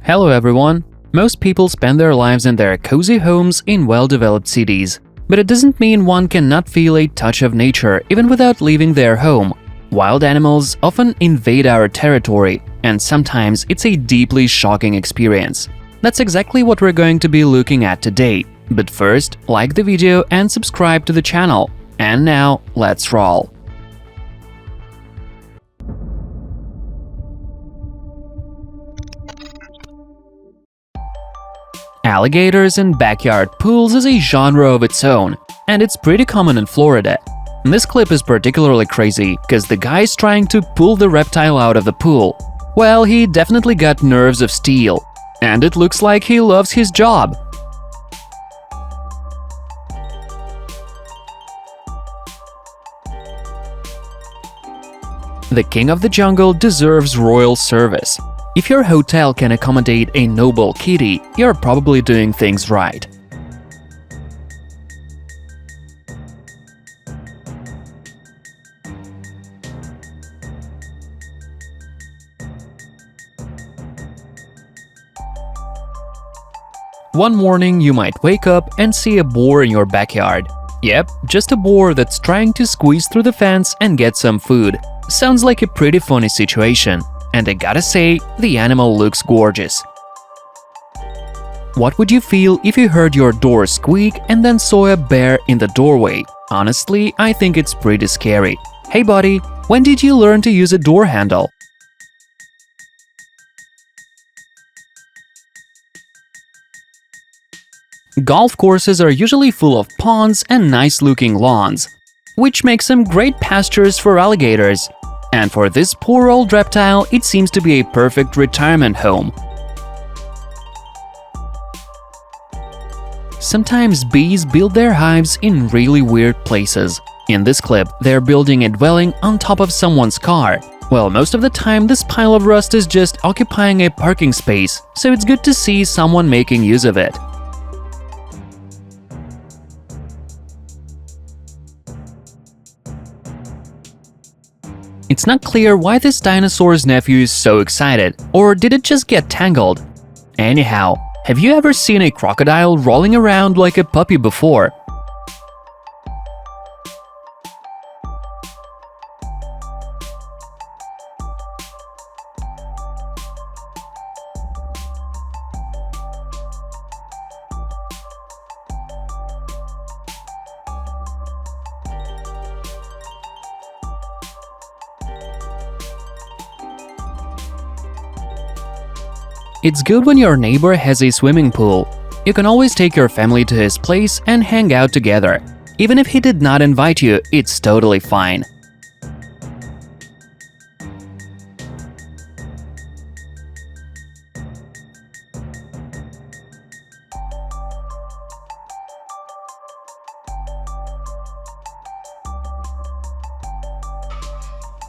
Hello everyone! Most people spend their lives in their cozy homes in well-developed cities. But it doesn't mean one cannot feel a touch of nature even without leaving their home. Wild animals often invade our territory, and sometimes it's a deeply shocking experience. That's exactly what we're going to be looking at today. But first, like the video and subscribe to the channel. And now, let's roll! Alligators in backyard pools is a genre of its own, and it's pretty common in Florida. This clip is particularly crazy because the guy's trying to pull the reptile out of the pool. Well, he definitely got nerves of steel, and it looks like he loves his job. The king of the jungle deserves royal service. If your hotel can accommodate a noble kitty, you're probably doing things right. One morning, you might wake up and see a boar in your backyard. Yep, just a boar that's trying to squeeze through the fence and get some food. Sounds like a pretty funny situation. And I gotta say, the animal looks gorgeous. What would you feel if you heard your door squeak and then saw a bear in the doorway? Honestly, I think it's pretty scary. Hey buddy, when did you learn to use a door handle? Golf courses are usually full of ponds and nice-looking lawns, which makes them great pastures for alligators. And for this poor old reptile, it seems to be a perfect retirement home. Sometimes bees build their hives in really weird places. In this clip, they're building a dwelling on top of someone's car. Well, most of the time, this pile of rust is just occupying a parking space, so it's good to see someone making use of it. It's not clear why this dinosaur's nephew is so excited, or did it just get tangled? Anyhow, have you ever seen a crocodile rolling around like a puppy before? It's good when your neighbor has a swimming pool. You can always take your family to his place and hang out together. Even if he did not invite you, it's totally fine.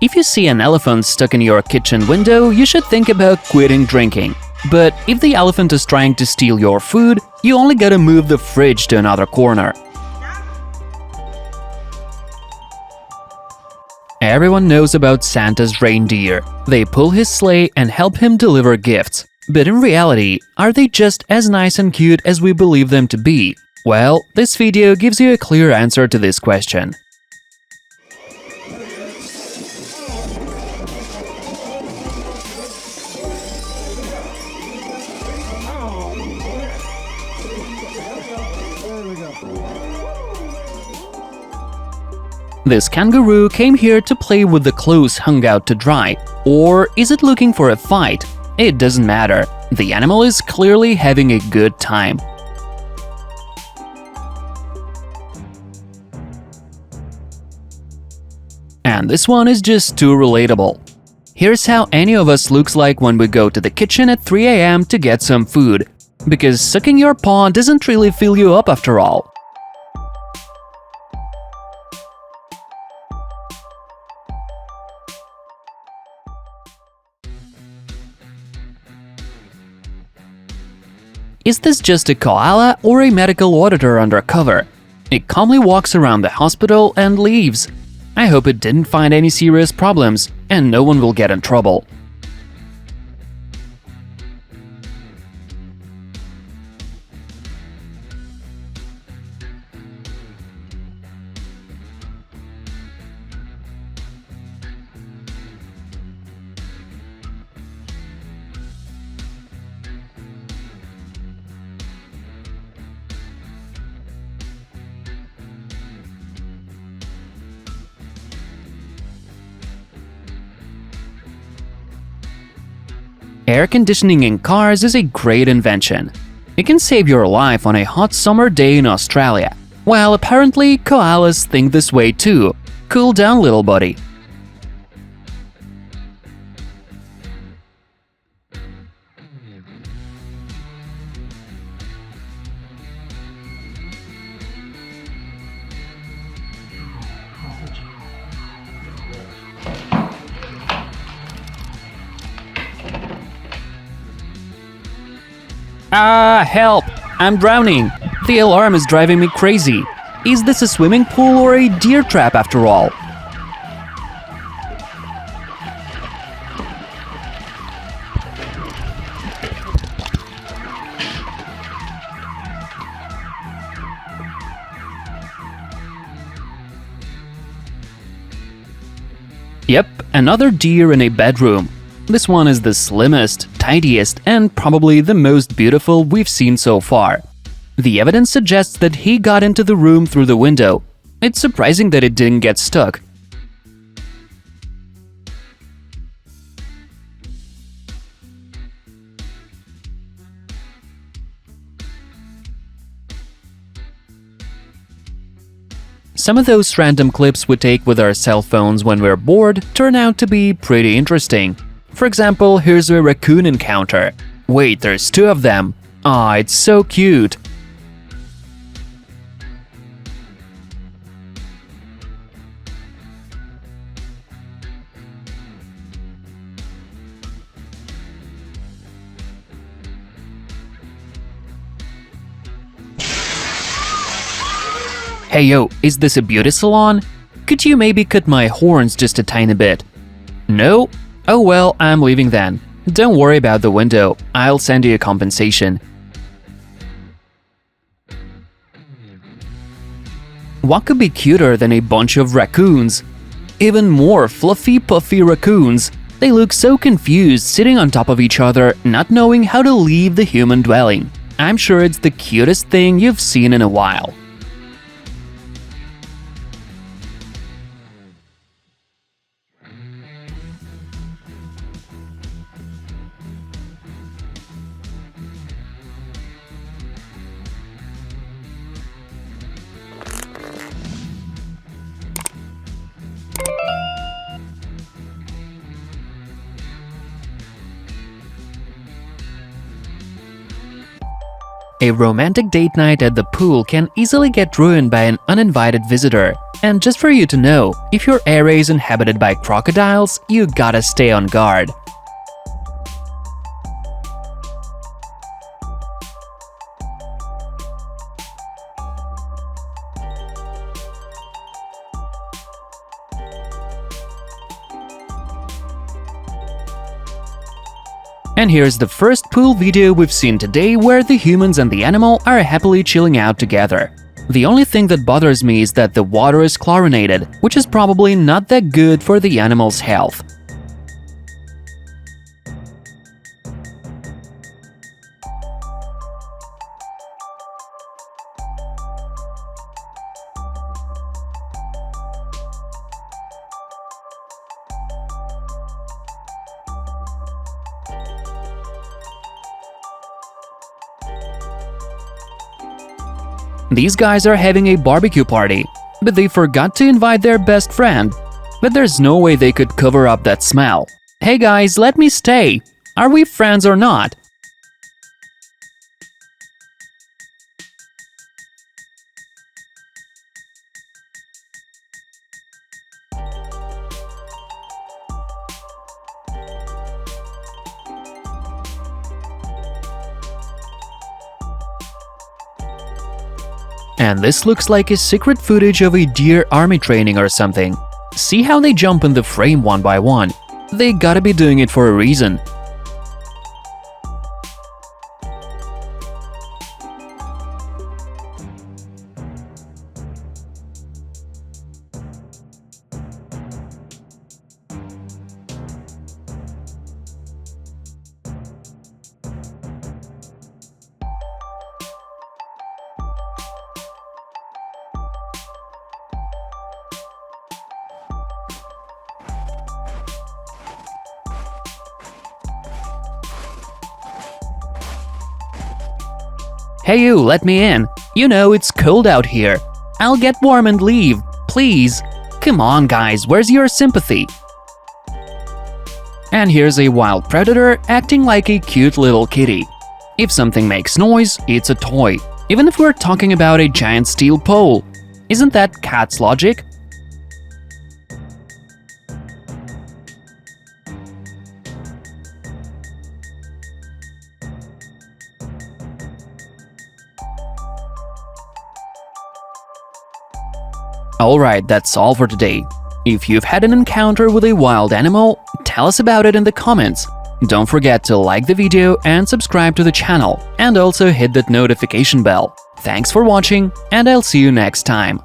If you see an elephant stuck in your kitchen window, you should think about quitting drinking. But if the elephant is trying to steal your food, you only gotta move the fridge to another corner. Everyone knows about Santa's reindeer. They pull his sleigh and help him deliver gifts. But in reality, are they just as nice and cute as we believe them to be? Well, this video gives you a clear answer to this question. This kangaroo came here to play with the clothes hung out to dry. Or is it looking for a fight? It doesn't matter. The animal is clearly having a good time. And this one is just too relatable. Here's how any of us looks like when we go to the kitchen at 3 AM to get some food. Because sucking your paw doesn't really fill you up after all. Is this just a koala or a medical auditor undercover? It calmly walks around the hospital and leaves. I hope it didn't find any serious problems and no one will get in trouble. Air conditioning in cars is a great invention. It can save your life on a hot summer day in Australia. Well, apparently koalas think this way too. Cool down, little buddy. Ah, help! I'm drowning! The alarm is driving me crazy. Is this a swimming pool or a deer trap after all? Yep, another deer in a bedroom. This one is the slimmest, tidiest, and probably the most beautiful we've seen so far. The evidence suggests that he got into the room through the window. It's surprising that it didn't get stuck. Some of those random clips we take with our cell phones when we're bored turn out to be pretty interesting. For example, here's a raccoon encounter. Wait, there's two of them. Aw, it's so cute. Hey yo, is this a beauty salon? Could you maybe cut my horns just a tiny bit? No? Oh well, I'm leaving then. Don't worry about the window, I'll send you a compensation. What could be cuter than a bunch of raccoons? Even more fluffy, puffy raccoons. They look so confused sitting on top of each other, not knowing how to leave the human dwelling. I'm sure it's the cutest thing you've seen in a while. A romantic date night at the pool can easily get ruined by an uninvited visitor. And just for you to know, if your area is inhabited by crocodiles, you gotta stay on guard. And here's the first pool video we've seen today where the humans and the animal are happily chilling out together. The only thing that bothers me is that the water is chlorinated, which is probably not that good for the animal's health. These guys are having a barbecue party, but they forgot to invite their best friend. But there's no way they could cover up that smell. Hey guys, let me stay! Are we friends or not? And this looks like a secret footage of a deer army training or something. See how they jump in the frame one by one? They gotta be doing it for a reason. Hey you, let me in. You know it's cold out here. I'll get warm and leave, please. Come on guys, where's your sympathy? And here's a wild predator acting like a cute little kitty. If something makes noise, it's a toy, even if we're talking about a giant steel pole. Isn't that cat's logic? Alright, that's all for today. If you've had an encounter with a wild animal, tell us about it in the comments. Don't forget to like the video and subscribe to the channel, and also hit that notification bell. Thanks for watching, and I'll see you next time.